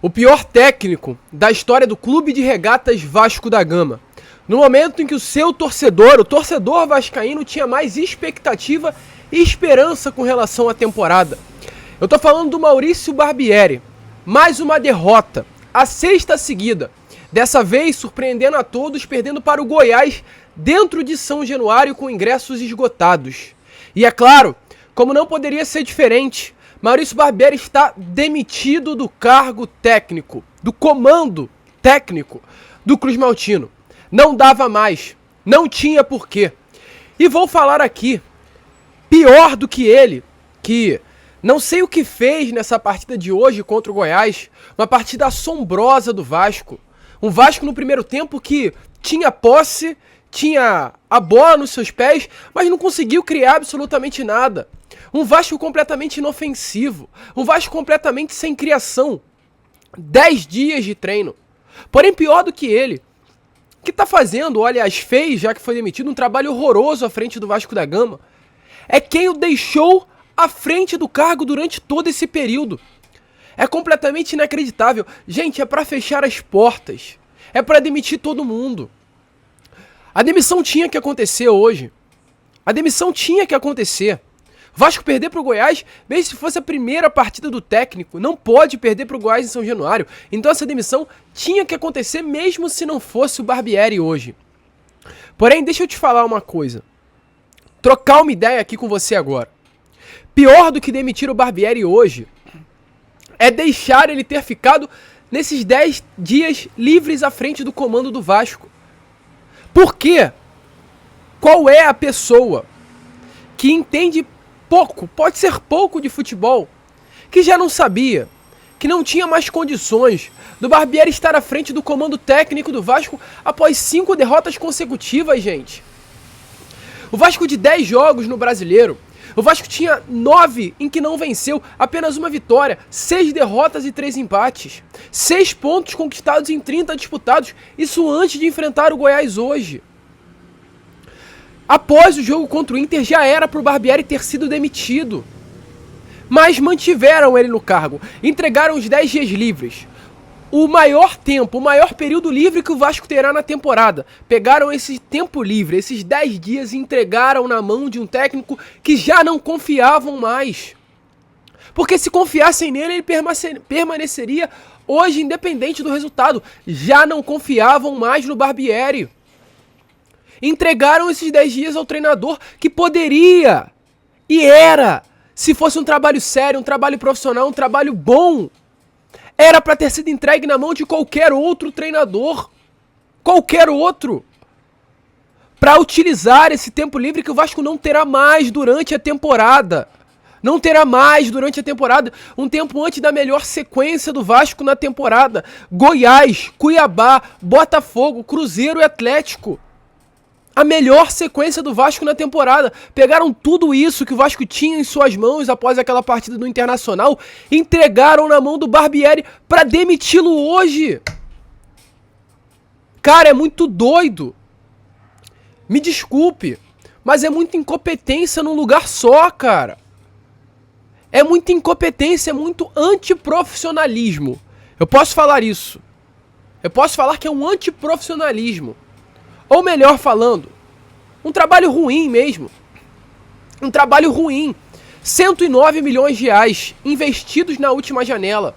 O pior técnico da história do Clube de Regatas Vasco da Gama. No momento em que o seu torcedor, o torcedor vascaíno, tinha mais expectativa e esperança com relação à temporada. Eu tô falando do Maurício Barbieri. Mais uma derrota, a sexta seguida. Dessa vez surpreendendo a todos, perdendo para o Goiás dentro de São Januário com ingressos esgotados. E é claro, como não poderia ser diferente, Maurício Barbieri está demitido do cargo técnico, do comando técnico do Cruz Maltino. Não dava mais, não tinha porquê. E vou falar aqui, pior do que ele, que não sei o que fez nessa partida de hoje contra o Goiás, uma partida assombrosa do Vasco. Um Vasco no primeiro tempo que tinha posse, tinha a bola nos seus pés, mas não conseguiu criar absolutamente nada. Um Vasco completamente inofensivo, um Vasco completamente sem criação. 10 dias de treino. Porém, pior do que ele, que tá fazendo, aliás, fez, já que foi demitido, um trabalho horroroso à frente do Vasco da Gama, é quem o deixou à frente do cargo durante todo esse período. É completamente inacreditável. Gente, é pra fechar as portas. É pra demitir todo mundo. A demissão tinha que acontecer hoje. A demissão tinha que acontecer. Vasco perder pro Goiás, mesmo se fosse a primeira partida do técnico, não pode perder pro Goiás em São Januário. Então essa demissão tinha que acontecer mesmo se não fosse o Barbieri hoje. Porém, deixa eu te falar uma coisa. Trocar uma ideia aqui com você agora. Pior do que demitir o Barbieri hoje é deixar ele ter ficado nesses 10 dias livres à frente do comando do Vasco. Por quê? Qual é a pessoa que entende pouco, pode ser pouco de futebol, que já não sabia, que não tinha mais condições do Barbieri estar à frente do comando técnico do Vasco após 5 derrotas consecutivas, gente? O Vasco de 10 jogos no Brasileiro, o Vasco tinha 9 em que não venceu, apenas uma vitória, 6 derrotas e 3 empates. 6 pontos conquistados em 30 disputados, isso antes de enfrentar o Goiás hoje. Após o jogo contra o Inter, já era para o Barbieri ter sido demitido. Mas mantiveram ele no cargo, entregaram os 10 dias livres. O maior tempo, o maior período livre que o Vasco terá na temporada. Pegaram esse tempo livre, esses 10 dias e entregaram na mão de um técnico que já não confiavam mais. Porque se confiassem nele, ele permaneceria hoje independente do resultado. Já não confiavam mais no Barbieri. Entregaram esses 10 dias ao treinador que poderia, e era, se fosse um trabalho sério, um trabalho profissional, um trabalho bom, era para ter sido entregue na mão de qualquer outro treinador, qualquer outro, para utilizar esse tempo livre que o Vasco não terá mais durante a temporada. Não terá mais durante a temporada, um tempo antes da melhor sequência do Vasco na temporada. Goiás, Cuiabá, Botafogo, Cruzeiro e Atlético. A melhor sequência do Vasco na temporada. Pegaram tudo isso que o Vasco tinha em suas mãos após aquela partida do Internacional, entregaram na mão do Barbieri para demiti-lo hoje. Cara, é muito doido. Me desculpe, mas é muita incompetência num lugar só, cara. É muita incompetência, é muito antiprofissionalismo. Eu posso falar isso. Eu posso falar que é um antiprofissionalismo. Ou melhor falando, um trabalho ruim mesmo. Um trabalho ruim. 109 milhões de reais investidos na última janela.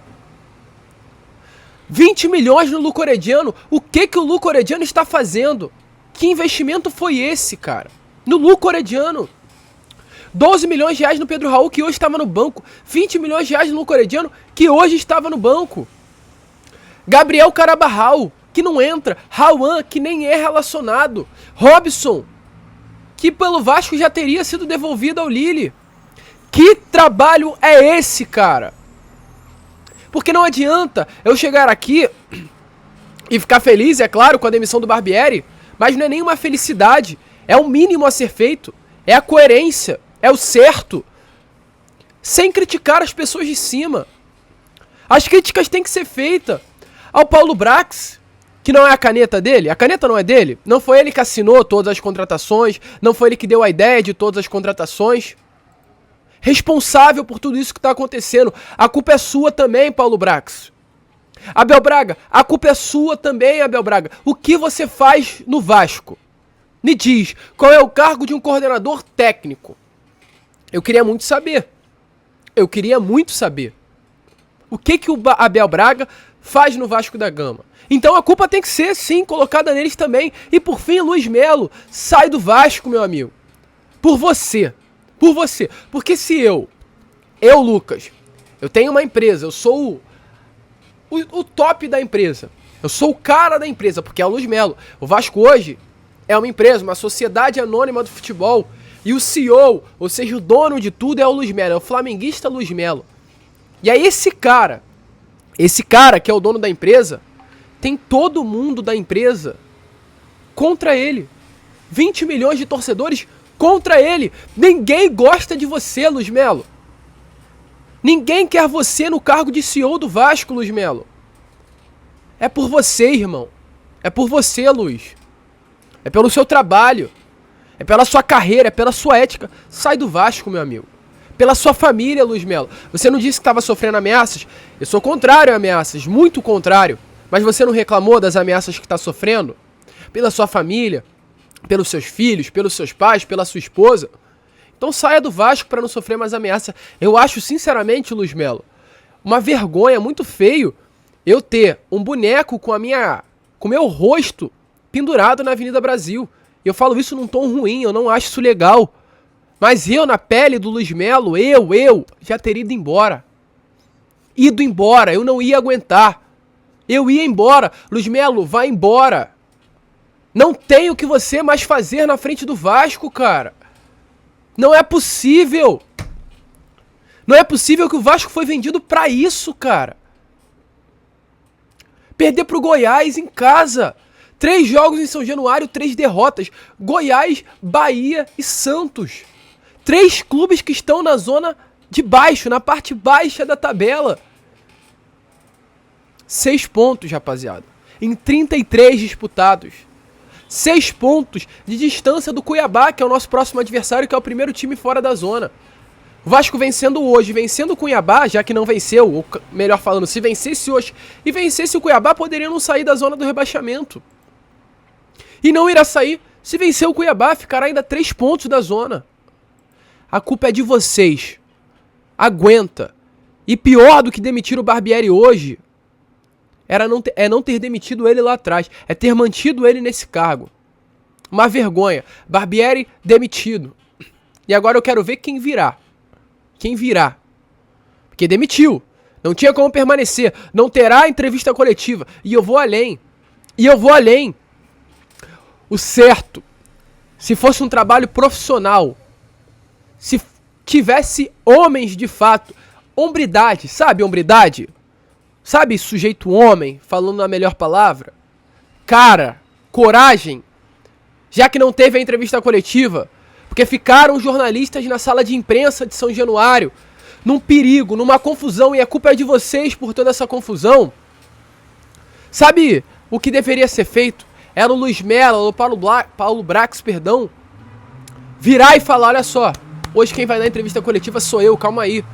20 milhões no Lucco Orediano. O que o Lucco Orediano está fazendo? Que investimento foi esse, cara? No Lucco Orediano. 12 milhões de reais no Pedro Raul, que hoje estava no banco. 20 milhões de reais no Lucco Orediano, que hoje estava no banco. Gabriel Carabarral, que não entra. Rauan, que nem é relacionado. Robson, que pelo Vasco já teria sido devolvido ao Lille. Que trabalho é esse, cara? Porque não adianta eu chegar aqui e ficar feliz, é claro, com a demissão do Barbieri, mas não é nenhuma felicidade. É o mínimo a ser feito. É a coerência. É o certo. Sem criticar as pessoas de cima. As críticas têm que ser feitas ao Paulo Brax, que não é a caneta dele. A caneta não é dele. Não foi ele que assinou todas as contratações. Não foi ele que deu a ideia de todas as contratações. Responsável por tudo isso que está acontecendo. A culpa é sua também, Paulo Brax. Abel Braga, a culpa é sua também, Abel Braga. O que você faz no Vasco? Me diz, qual é o cargo de um coordenador técnico? Eu queria muito saber. O que o Abel Braga faz no Vasco da Gama? Então a culpa tem que ser, sim, colocada neles também. E por fim, Luiz Melo, sai do Vasco, meu amigo. Por você. Porque se eu, Lucas, eu tenho uma empresa, eu sou o top da empresa. Eu sou o cara da empresa, porque é o Luiz Melo. O Vasco hoje é uma empresa, uma sociedade anônima do futebol. E o CEO, ou seja, o dono de tudo é o Luiz Melo, é o flamenguista Luiz Melo. E aí esse cara que é o dono da empresa, tem todo mundo da empresa contra ele. 20 milhões de torcedores contra ele. Ninguém gosta de você, Luiz Melo. Ninguém quer você no cargo de CEO do Vasco, Luiz Melo. É por você, irmão. É por você, Luiz. É pelo seu trabalho. É pela sua carreira, é pela sua ética. Sai do Vasco, meu amigo. Pela sua família, Luiz Melo. Você não disse que estava sofrendo ameaças? Eu sou contrário a ameaças, muito contrário. Mas você não reclamou das ameaças que está sofrendo? Pela sua família, pelos seus filhos, pelos seus pais, pela sua esposa? Então saia do Vasco para não sofrer mais ameaça. Eu acho, sinceramente, Luiz Melo, uma vergonha, muito feio, eu ter um boneco com o meu rosto pendurado na Avenida Brasil. E eu falo isso num tom ruim, eu não acho isso legal. Mas eu, na pele do Luiz Melo, eu já teria ido embora. Eu não ia aguentar. Eu ia embora. Luiz Melo, vai embora. Não tem o que você mais fazer na frente do Vasco, cara. Não é possível. Não é possível que o Vasco foi vendido pra isso, cara. Perder pro Goiás em casa. 3 jogos em São Januário, 3 derrotas. Goiás, Bahia e Santos. 3 clubes que estão na zona de baixo, na parte baixa da tabela. 6 pontos, rapaziada. Em 33 disputados. 6 pontos de distância do Cuiabá, que é o nosso próximo adversário, que é o primeiro time fora da zona. O Vasco vencendo hoje, vencendo o Cuiabá, já que não venceu, ou melhor falando, se vencesse hoje e vencesse o Cuiabá, poderia não sair da zona do rebaixamento. E não irá sair. Se vencer o Cuiabá, ficará ainda 3 pontos da zona. A culpa é de vocês. Aguenta. E pior do que demitir o Barbieri hoje, é não ter demitido ele lá atrás. É ter mantido ele nesse cargo. Uma vergonha. Barbieri demitido. E agora eu quero ver quem virá. Quem virá. Porque demitiu. Não tinha como permanecer. Não terá entrevista coletiva. E eu vou além. O certo, se fosse um trabalho profissional, se tivesse homens de fato, hombridade, sabe hombridade? Sabe sujeito homem, falando a melhor palavra? Cara, coragem, já que não teve a entrevista coletiva, porque ficaram jornalistas na sala de imprensa de São Januário, num perigo, numa confusão, e a culpa é de vocês por toda essa confusão. Sabe o que deveria ser feito? Era o Luiz Melo, o Paulo Brax, virar e falar, olha só, hoje quem vai dar entrevista coletiva sou eu, calma aí.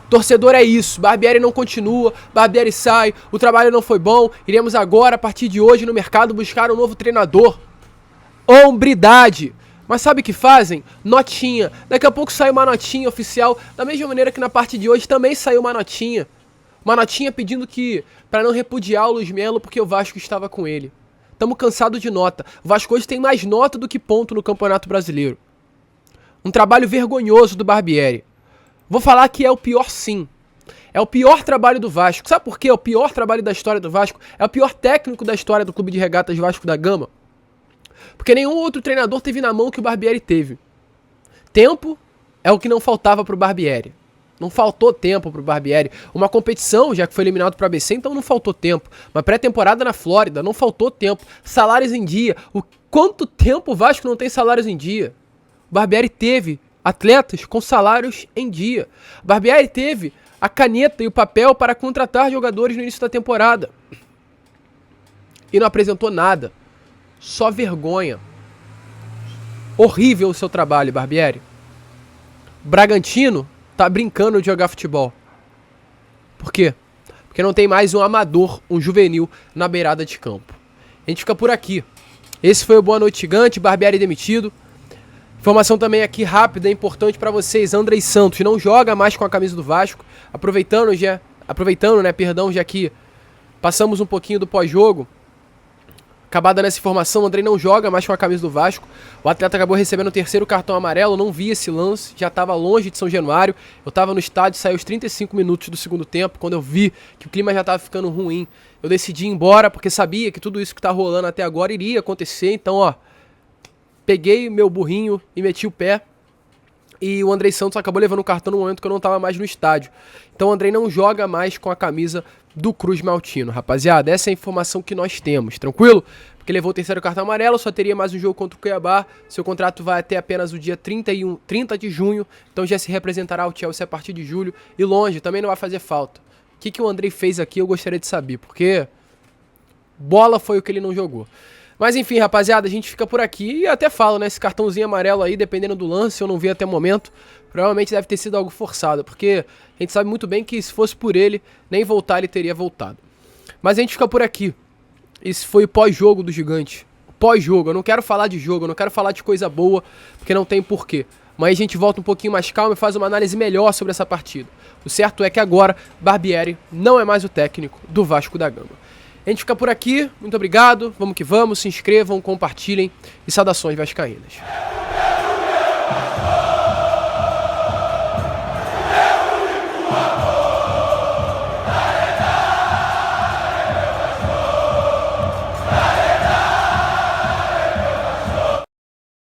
Torcedor é isso, Barbieri não continua, Barbieri sai, o trabalho não foi bom, iremos agora, a partir de hoje, no mercado buscar um novo treinador. Hombridade. Mas sabe o que fazem? Notinha. Daqui a pouco sai uma notinha oficial, da mesma maneira que na parte de hoje também saiu uma notinha. Uma notinha pedindo para não repudiar o Luiz Melo porque o Vasco estava com ele. Estamos cansados de nota. O Vasco hoje tem mais nota do que ponto no Campeonato Brasileiro. Um trabalho vergonhoso do Barbieri. Vou falar que é o pior, sim. É o pior trabalho do Vasco. Sabe por quê? É o pior trabalho da história do Vasco. É o pior técnico da história do Clube de Regatas Vasco da Gama. Porque nenhum outro treinador teve na mão que o Barbieri teve. Tempo é o que não faltava pro Barbieri. Não faltou tempo pro Barbieri. Uma competição, já que foi eliminado pro ABC, então não faltou tempo. Uma pré-temporada na Flórida, não faltou tempo. Salários em dia. Quanto tempo o Vasco não tem salários em dia? O Barbieri teve atletas com salários em dia. O Barbieri teve a caneta e o papel para contratar jogadores no início da temporada. E não apresentou nada. Só vergonha. Horrível o seu trabalho, Barbieri. Bragantino tá brincando de jogar futebol. Por quê? porque não tem mais um amador, um juvenil na beirada de campo. A gente fica por aqui. Esse foi o Boa Noite Gigante, Barbieri demitido. Informação também aqui rápida, importante para vocês, Andrei Santos não joga mais com a camisa do Vasco, aproveitando, já que passamos um pouquinho do pós-jogo. Acabada nessa informação, o Andrei não joga mais com a camisa do Vasco. O atleta acabou recebendo o 3º cartão amarelo, não vi esse lance, já estava longe de São Januário. Eu estava no estádio, saiu os 35 minutos do segundo tempo, quando eu vi que o clima já estava ficando ruim. Eu decidi ir embora, porque sabia que tudo isso que está rolando até agora iria acontecer. Então, ó, peguei meu burrinho e meti o pé. E o Andrei Santos acabou levando o cartão no momento que eu não estava mais no estádio. Então o Andrei não joga mais com a camisa do Cruz Maltino, rapaziada. Essa é a informação que nós temos, tranquilo? Porque levou o 3º cartão amarelo, só teria mais um jogo contra o Cuiabá. Seu contrato vai até apenas o dia 30 de junho. Então já se representará o Chelsea a partir de julho. E longe, também não vai fazer falta. O que o Andrei fez aqui eu gostaria de saber, porque bola foi o que ele não jogou. Mas enfim, rapaziada, a gente fica por aqui e até falo, né, esse cartãozinho amarelo aí, dependendo do lance, eu não vi até o momento, provavelmente deve ter sido algo forçado, porque a gente sabe muito bem que se fosse por ele, nem voltar ele teria voltado. Mas a gente fica por aqui. Esse foi o pós-jogo do Gigante. Pós-jogo, eu não quero falar de jogo, eu não quero falar de coisa boa, porque não tem porquê. Mas a gente volta um pouquinho mais calmo e faz uma análise melhor sobre essa partida. O certo é que agora, Barbieri não é mais o técnico do Vasco da Gama. A gente fica por aqui, muito obrigado, vamos que vamos, se inscrevam, compartilhem e saudações vascaínas.